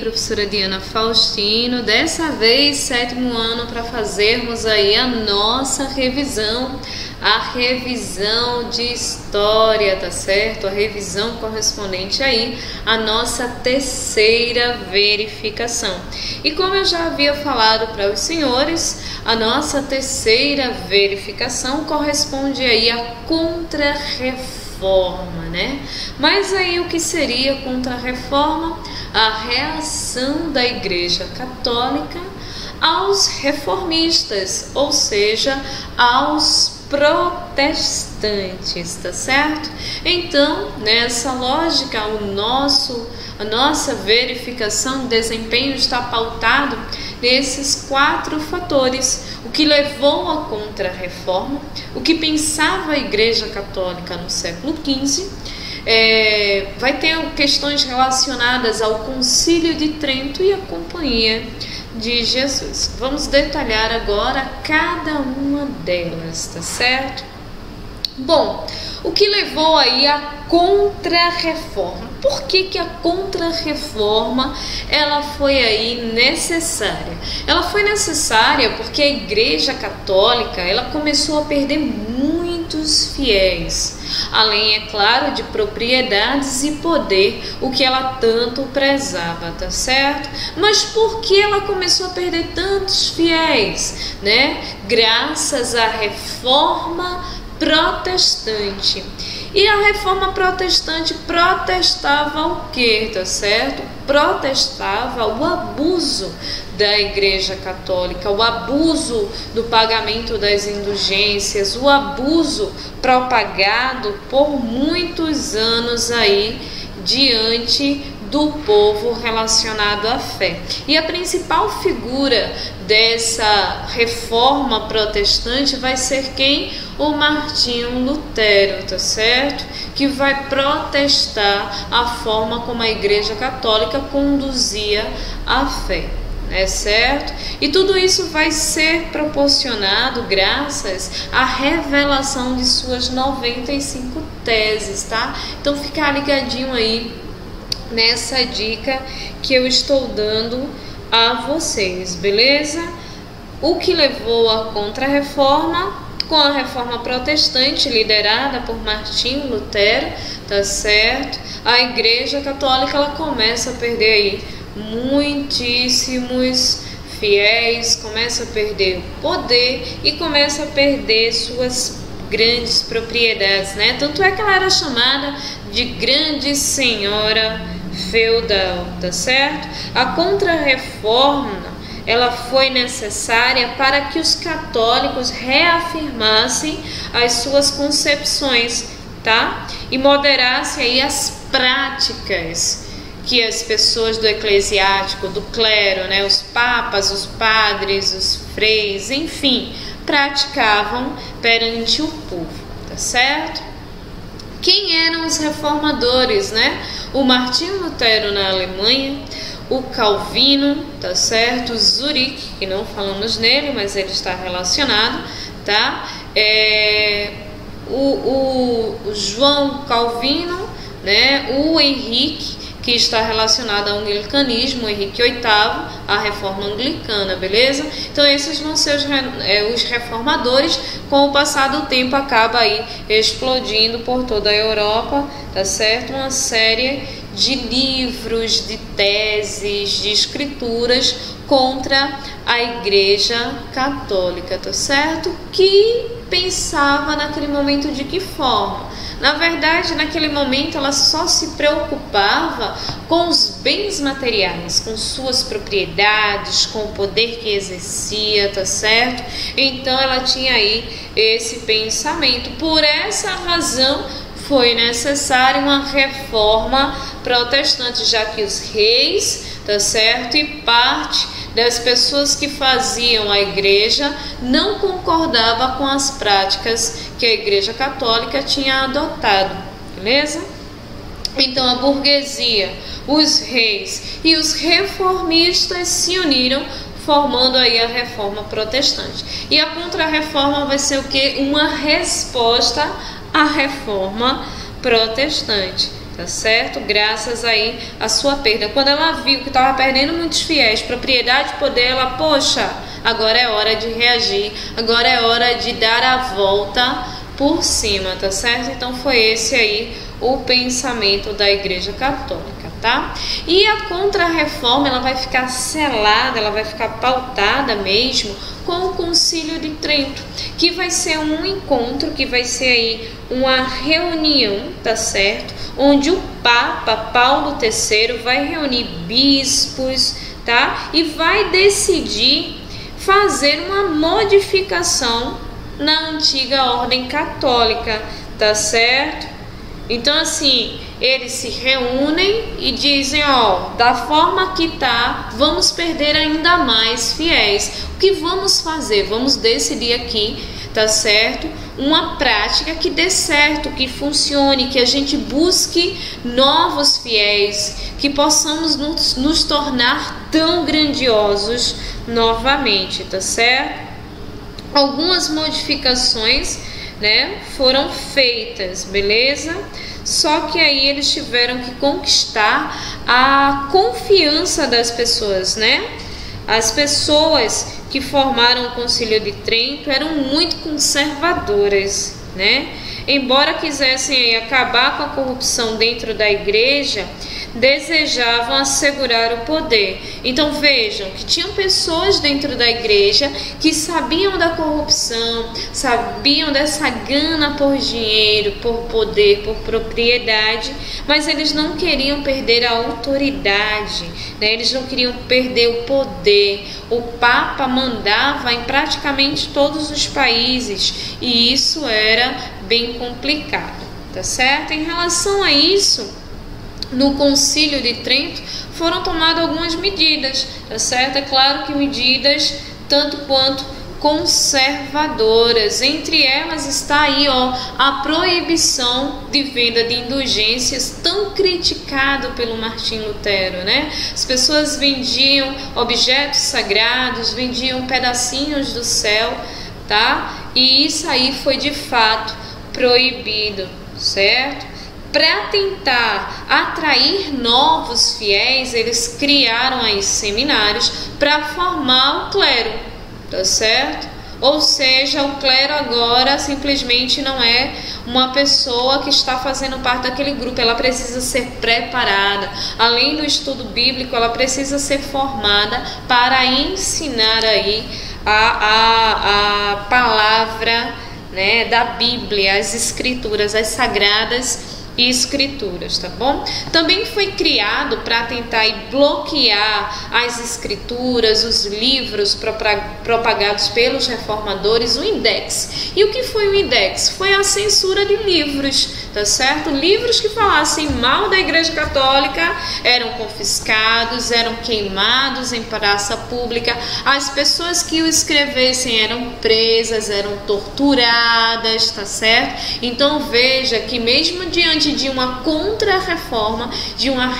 professora Diana Faustino, dessa vez 7º ano, para fazermos aí a nossa revisão, a revisão de história, tá certo? A revisão correspondente aí à nossa terceira verificação. E como eu já havia falado para os senhores, a nossa terceira verificação corresponde aí à contra-reforma, né? Mas aí o que seria contra-reforma? A reação da Igreja Católica aos reformistas, ou seja, aos protestantes, tá certo? Então, nessa lógica, a nossa verificação de desempenho está pautado nesses 4 fatores: o que levou à contra-reforma, o que pensava a Igreja Católica no século XV, vai ter questões relacionadas ao Concílio de Trento e à Companhia de Jesus. Vamos detalhar agora cada uma delas, tá certo? Bom, o que levou aí à contra-reforma? Por que a contra-reforma ela foi aí necessária? Ela foi necessária porque a Igreja Católica ela começou a perder muitos fiéis, além, é claro, de propriedades e poder, o que ela tanto prezava, tá certo? Mas por que ela começou a perder tantos fiéis, né? Graças à Reforma Protestante. E a Reforma Protestante protestava o quê, tá certo? Protestava o abuso da Igreja Católica, o abuso do pagamento das indulgências, o abuso propagado por muitos anos aí diante do povo relacionado à fé. E a principal figura dessa reforma protestante vai ser quem? O Martinho Lutero, tá certo? Que vai protestar a forma como a Igreja Católica conduzia a fé. É certo? E tudo isso vai ser proporcionado graças à revelação de suas 95 teses, tá? Então fica ligadinho aí nessa dica que eu estou dando a vocês, beleza? O que levou à contra-reforma? Com a Reforma Protestante liderada por Martinho Lutero, tá certo? A Igreja Católica ela começa a perder aí muitíssimos fiéis, começa a perder o poder e começa a perder suas grandes propriedades, né? Tanto é que ela era chamada de Grande Senhora Feudal, tá certo? A Contra-Reforma ela foi necessária para que os católicos reafirmassem as suas concepções, tá? E moderassem aí as práticas que as pessoas do eclesiástico, do clero, né, os papas, os padres, os freis, enfim, praticavam perante o povo, tá certo? Quem eram os reformadores, né? O Martinho Lutero na Alemanha, o Calvino, tá certo? O Zurich, que não falamos nele, mas ele está relacionado, tá? O João Calvino, né? O Henrique, que está relacionado ao anglicanismo, o Henrique VIII, a reforma anglicana, beleza? Então esses vão ser os reformadores. Com o passar do tempo acaba aí explodindo por toda a Europa, tá certo? Uma série de livros, de teses, de escrituras contra a Igreja Católica, tá certo? Que pensava naquele momento de que forma? Na verdade, naquele momento ela só se preocupava com os bens materiais, com suas propriedades, com o poder que exercia, tá certo? Então ela tinha aí esse pensamento. Por essa razão foi necessária uma reforma protestante, já que os reis, tá certo, e parte das pessoas que faziam a igreja não concordava com as práticas que a Igreja Católica tinha adotado, beleza? Então a burguesia, os reis e os reformistas se uniram, formando aí a Reforma Protestante. E a Contra-Reforma vai ser o quê? Uma resposta à Reforma Protestante. tá certo? Graças aí à sua perda. Quando ela viu que estava perdendo muitos fiéis, propriedade e poder, ela, poxa, agora é hora de reagir, agora é hora de dar a volta por cima, tá certo? Então foi esse aí o pensamento da Igreja Católica, tá? E a Contra-Reforma, ela vai ficar selada, ela vai ficar pautada mesmo com o Concílio de Trento, que vai ser um encontro, que vai ser aí uma reunião, tá certo? Onde o Papa Paulo III vai reunir bispos, tá? E vai decidir fazer uma modificação na antiga ordem católica, tá certo? Então, assim, eles se reúnem e dizem, ó, da forma que tá, vamos perder ainda mais fiéis. O que vamos fazer? Vamos decidir aqui, tá certo? Uma prática que dê certo, que funcione, que a gente busque novos fiéis, que possamos nos tornar tão grandiosos novamente, tá certo? Algumas modificações, né, foram feitas, beleza? Só que aí eles tiveram que conquistar a confiança das pessoas, né? As pessoas que formaram o Concílio de Trento eram muito conservadoras, né? Embora quisessem acabar com a corrupção dentro da igreja, desejavam assegurar o poder. Então vejam que tinham pessoas dentro da igreja que sabiam da corrupção, sabiam dessa gana por dinheiro, por poder, por propriedade, mas eles não queriam perder a autoridade, né? Eles não queriam perder o poder. O Papa mandava em praticamente todos os países e isso era bem complicado, tá certo? Em relação a isso, no Concílio de Trento foram tomadas algumas medidas, tá certo? É claro que medidas tanto quanto conservadoras. Entre elas está aí, ó, a proibição de venda de indulgências, tão criticado pelo Martim Lutero, né? As pessoas vendiam objetos sagrados, vendiam pedacinhos do céu, tá? E isso aí foi de fato proibido, certo? Para tentar atrair novos fiéis, eles criaram aí seminários para formar o clero, tá certo? Ou seja, o clero agora simplesmente não é uma pessoa que está fazendo parte daquele grupo, ela precisa ser preparada. Além do estudo bíblico, ela precisa ser formada para ensinar aí a palavra, né, da Bíblia, as escrituras, as sagradas escrituras, tá bom? Também foi criado para tentar bloquear as escrituras, os livros propagados pelos reformadores, o Index. E o que foi o Index? Foi a censura de livros, tá certo? Livros que falassem mal da Igreja Católica eram confiscados, eram queimados em praça pública. As pessoas que o escrevessem eram presas, eram torturadas, tá certo? Então veja que mesmo diante de uma contra-reforma, de uma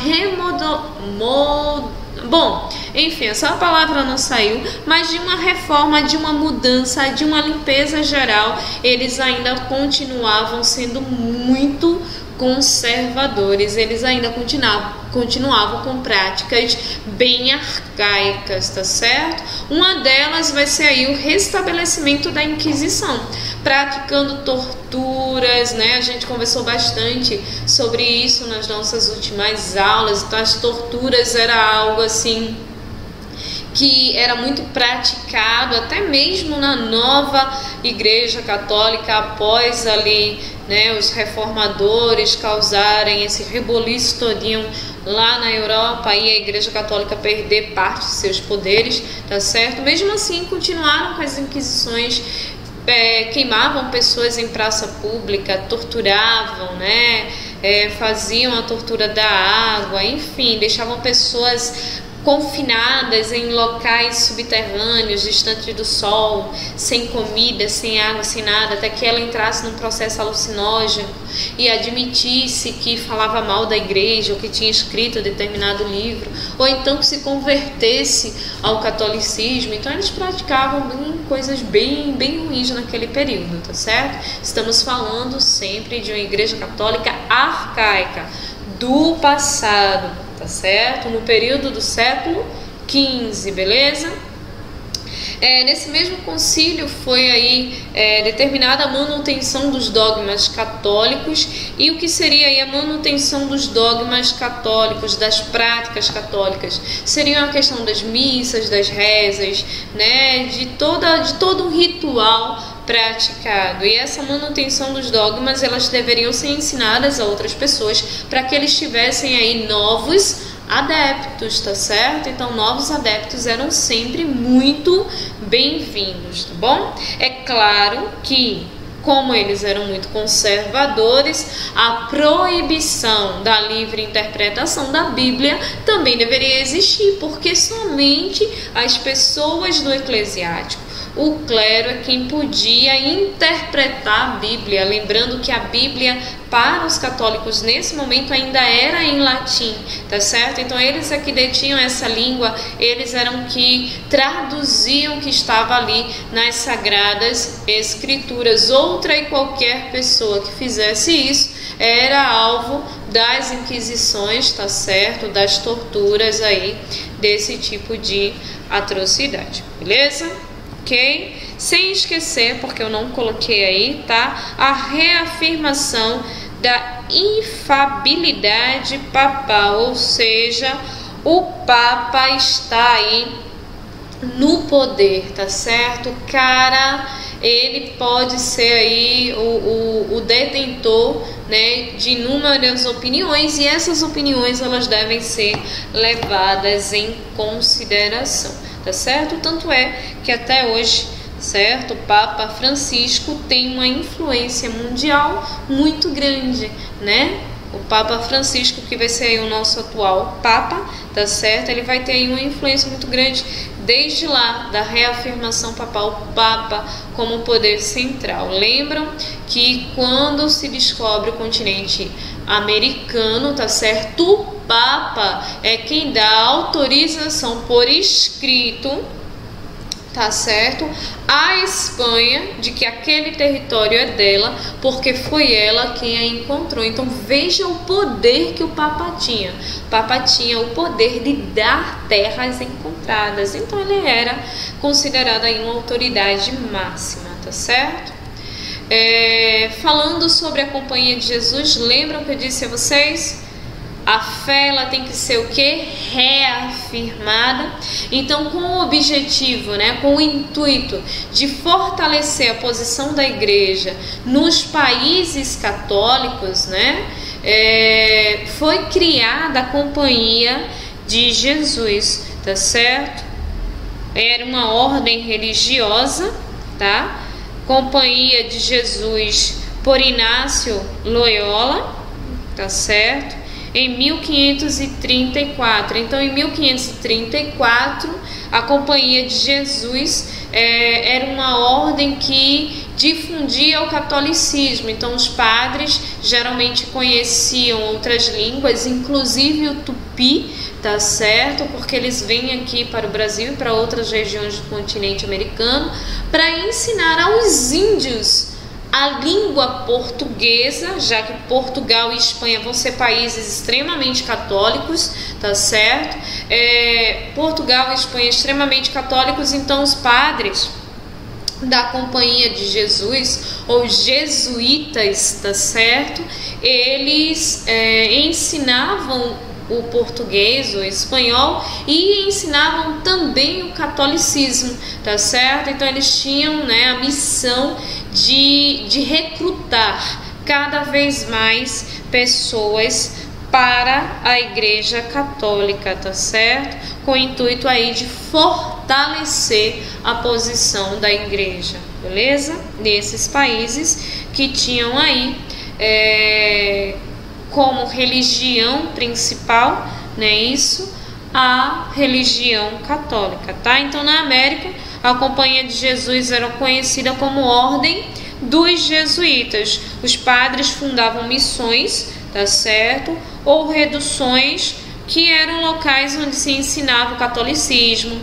bom, enfim, essa palavra não saiu, mas de uma reforma, de uma mudança, de uma limpeza geral, eles ainda continuavam sendo muito conservadores, eles ainda continuavam com práticas bem arcaicas, tá certo? Uma delas vai ser aí o restabelecimento da Inquisição, praticando torturas, né? A gente conversou bastante sobre isso nas nossas últimas aulas. Então as torturas era algo assim que era muito praticado até mesmo na nova Igreja Católica, após ali, né, os reformadores causarem esse reboliço todinho lá na Europa e a Igreja Católica perder parte de seus poderes, tá certo? Mesmo assim, continuaram com as inquisições, queimavam pessoas em praça pública, torturavam, né? Faziam a tortura da água, enfim, deixavam pessoas confinadas em locais subterrâneos, distantes do sol, sem comida, sem água, sem nada, até que ela entrasse num processo alucinógeno e admitisse que falava mal da igreja, ou que tinha escrito determinado livro, ou então que se convertesse ao catolicismo. Então eles praticavam coisas bem ruins naquele período, tá certo? Estamos falando sempre de uma igreja católica arcaica, do passado, tá certo? No período do século XV, beleza? Nesse mesmo concílio foi aí determinada a manutenção dos dogmas católicos. E o que seria aí a manutenção dos dogmas católicos, das práticas católicas? Seria a questão das missas, das rezas, né, de todo um ritual praticado. E essa manutenção dos dogmas, elas deveriam ser ensinadas a outras pessoas para que eles tivessem aí novos adeptos, tá certo? Então, novos adeptos eram sempre muito bem-vindos, tá bom? É claro que, como eles eram muito conservadores, a proibição da livre interpretação da Bíblia também deveria existir, porque somente as pessoas do eclesiástico, o clero, é quem podia interpretar a Bíblia. Lembrando que a Bíblia para os católicos nesse momento ainda era em latim, tá certo? Então eles é que detinham essa língua, eles eram que traduziam o que estava ali nas sagradas escrituras. Outra e qualquer pessoa que fizesse isso era alvo das inquisições, tá certo? Das torturas aí, desse tipo de atrocidade, beleza? Ok? Sem esquecer, porque eu não coloquei aí, tá? A reafirmação da infabilidade papal, ou seja, o Papa está aí no poder, tá certo? Cara, ele pode ser aí o detentor, né, de inúmeras opiniões, e essas opiniões elas devem ser levadas em consideração, tá certo? Tanto é que até hoje, certo, o Papa Francisco tem uma influência mundial muito grande, né? O Papa Francisco, que vai ser aí o nosso atual Papa, tá certo? Ele vai ter aí uma influência muito grande desde lá da reafirmação papal, o Papa como poder central. Lembram que quando se descobre o continente americano, tá certo? O Papa é quem dá autorização por escrito, tá certo, a Espanha, de que aquele território é dela, porque foi ela quem a encontrou. Então veja o poder que o Papa tinha. O Papa tinha o poder de dar terras encontradas. Então ele era considerado aí uma autoridade máxima, tá certo? Falando sobre a Companhia de Jesus, lembram que eu disse a vocês? A fé, ela tem que ser o que? Reafirmada. Então, com o objetivo, né, com o intuito de fortalecer a posição da igreja nos países católicos, né, foi criada a Companhia de Jesus, tá certo? Era uma ordem religiosa, tá? Companhia de Jesus por Inácio Loyola, tá certo? Em 1534. Então, em 1534, a Companhia de Jesus era uma ordem que difundia o catolicismo. Então, os padres geralmente conheciam outras línguas, inclusive o tupi, tá certo? Porque eles vêm aqui para o Brasil e para outras regiões do continente americano para ensinar aos índios a língua portuguesa, já que Portugal e Espanha vão ser países extremamente católicos, tá certo? Portugal e Espanha extremamente católicos, então os padres da Companhia de Jesus, ou jesuítas, tá certo? Eles ensinavam o português, o espanhol, e ensinavam também o catolicismo, tá certo? Então eles tinham, né, a missão de recrutar cada vez mais pessoas para a Igreja Católica, tá certo? Com o intuito aí de fortalecer a posição da Igreja, beleza? Nesses países que tinham aí como religião principal, né, isso, a religião católica, tá? Então, na América, a Companhia de Jesus era conhecida como Ordem dos Jesuítas. Os padres fundavam missões, tá certo? Ou reduções, que eram locais onde se ensinava o catolicismo,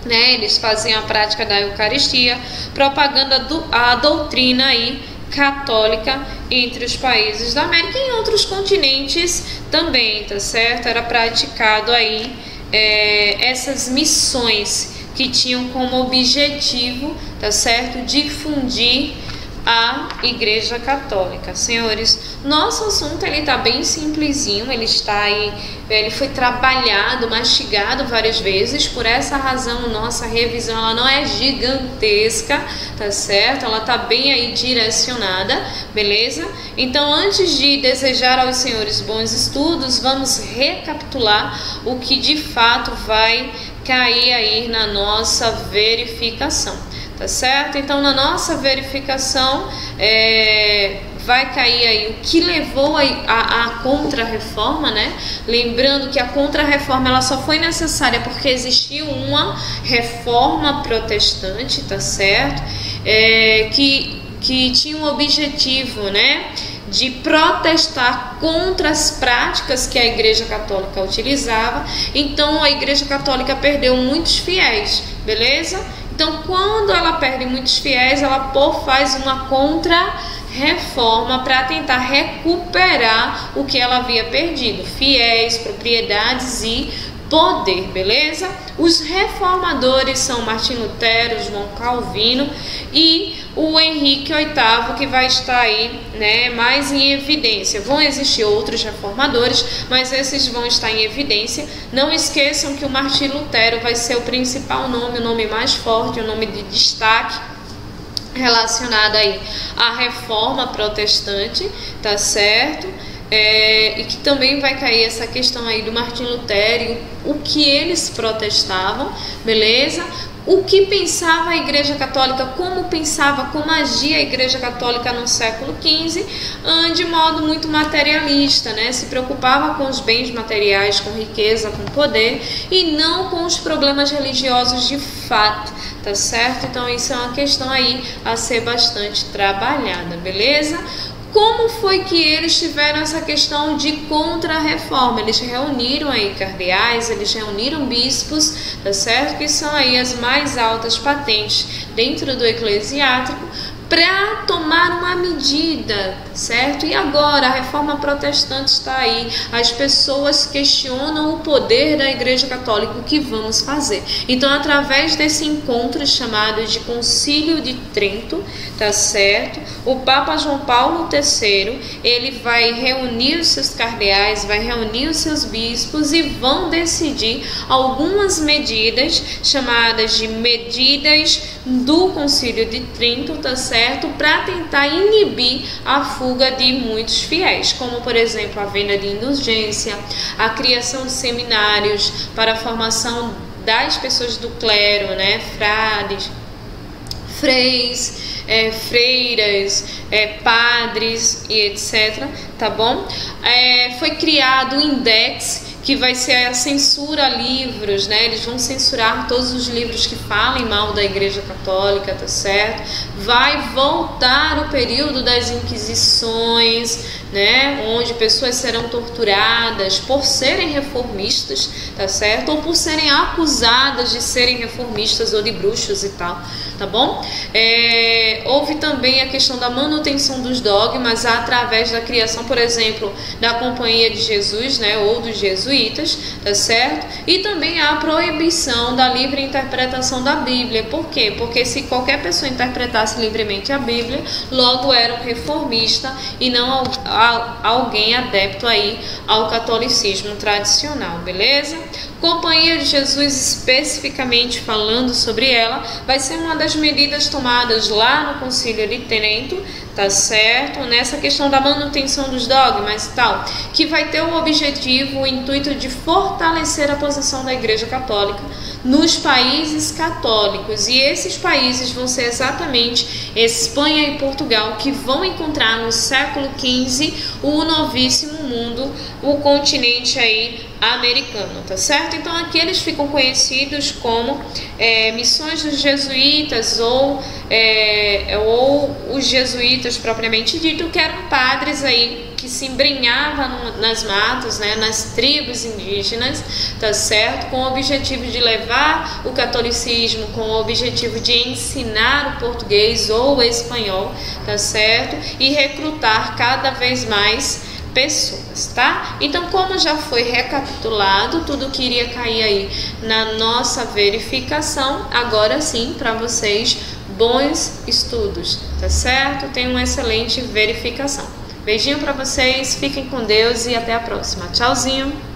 né? Eles faziam a prática da Eucaristia, propagando a doutrina aí, católica entre os países da América e em outros continentes também, tá certo? Era praticado aí essas missões que tinham como objetivo, tá certo, difundir a Igreja Católica. Senhores, nosso assunto ele tá bem simplesinho, ele foi trabalhado, mastigado várias vezes, por essa razão nossa revisão ela não é gigantesca, tá certo? Ela tá bem aí direcionada, beleza? Então, antes de desejar aos senhores bons estudos, vamos recapitular o que de fato vai cair aí na nossa verificação. Tá certo? Então, na nossa verificação, vai cair aí o que levou a contra-reforma, né? Lembrando que a contra-reforma ela só foi necessária porque existiu uma reforma protestante, tá certo? Que tinha um objetivo, né? De protestar contra as práticas que a Igreja Católica utilizava. Então, a Igreja Católica perdeu muitos fiéis, beleza? Então, quando ela perde muitos fiéis, ela faz uma contra-reforma para tentar recuperar o que ela havia perdido: fiéis, propriedades e poder, beleza? Os reformadores são Martim Lutero, João Calvino e o Henrique VIII, que vai estar aí, né, mais em evidência. Vão existir outros reformadores, mas esses vão estar em evidência. Não esqueçam que o Martim Lutero vai ser o principal nome, o nome mais forte, o nome de destaque relacionado aí à reforma protestante, tá certo? E que também vai cair essa questão aí do Martim Lutero, o que eles protestavam, beleza? O que pensava a Igreja Católica, como agia a Igreja Católica no século XV, de modo muito materialista, né? Se preocupava com os bens materiais, com riqueza, com poder, e não com os problemas religiosos de fato, tá certo? Então isso é uma questão aí a ser bastante trabalhada, beleza? Como foi que eles tiveram essa questão de contra-reforma? Eles reuniram aí cardeais, eles reuniram bispos, tá certo? Que são aí as mais altas patentes dentro do eclesiástico, para tomar uma medida, certo? E agora a reforma protestante está aí, as pessoas questionam o poder da Igreja Católica, o que vamos fazer? Então, através desse encontro chamado de Concílio de Trento, tá certo? O Papa João Paulo III, ele vai reunir os seus cardeais, vai reunir os seus bispos e vão decidir algumas medidas chamadas de medidas do Concílio de Trento, tá certo? Para tentar inibir a fuga de muitos fiéis, como por exemplo a venda de indulgência, a criação de seminários para a formação das pessoas do clero, né? Frades, freiras, padres e etc, tá bom? Foi criado o Index, que vai ser a censura a livros, né? Eles vão censurar todos os livros que falem mal da Igreja Católica, tá certo? Vai voltar o período das Inquisições, né? Onde pessoas serão torturadas por serem reformistas, tá certo? Ou por serem acusadas de serem reformistas ou de bruxos e tal, tá bom? Houve também a questão da manutenção dos dogmas através da criação, por exemplo, da Companhia de Jesus, né? Ou dos jesuítas, tá certo? E também a proibição da livre interpretação da Bíblia. Por quê? Porque se qualquer pessoa interpretasse livremente a Bíblia, logo era um reformista e não alguém adepto aí ao catolicismo tradicional, beleza? Companhia de Jesus, especificamente falando sobre ela, vai ser uma das medidas tomadas lá no Concílio de Trento, tá certo? Nessa questão da manutenção dos dogmas e tal, que vai ter o objetivo, o intuito de fortalecer a posição da Igreja Católica nos países católicos. E esses países vão ser exatamente Espanha e Portugal, que vão encontrar no século XV o Novíssimo mundo, o continente aí americano, tá certo? Então aqui eles ficam conhecidos como missões dos jesuítas ou os jesuítas propriamente dito, que eram padres aí que se embrenhava nas matas, né, nas tribos indígenas, tá certo? Com o objetivo de levar o catolicismo, com o objetivo de ensinar o português ou o espanhol, tá certo? E recrutar cada vez mais pessoas, tá? Então, como já foi recapitulado tudo que iria cair aí na nossa verificação, agora sim, para vocês, bons estudos, tá certo? Tenham uma excelente verificação. Beijinho para vocês, fiquem com Deus e até a próxima. Tchauzinho!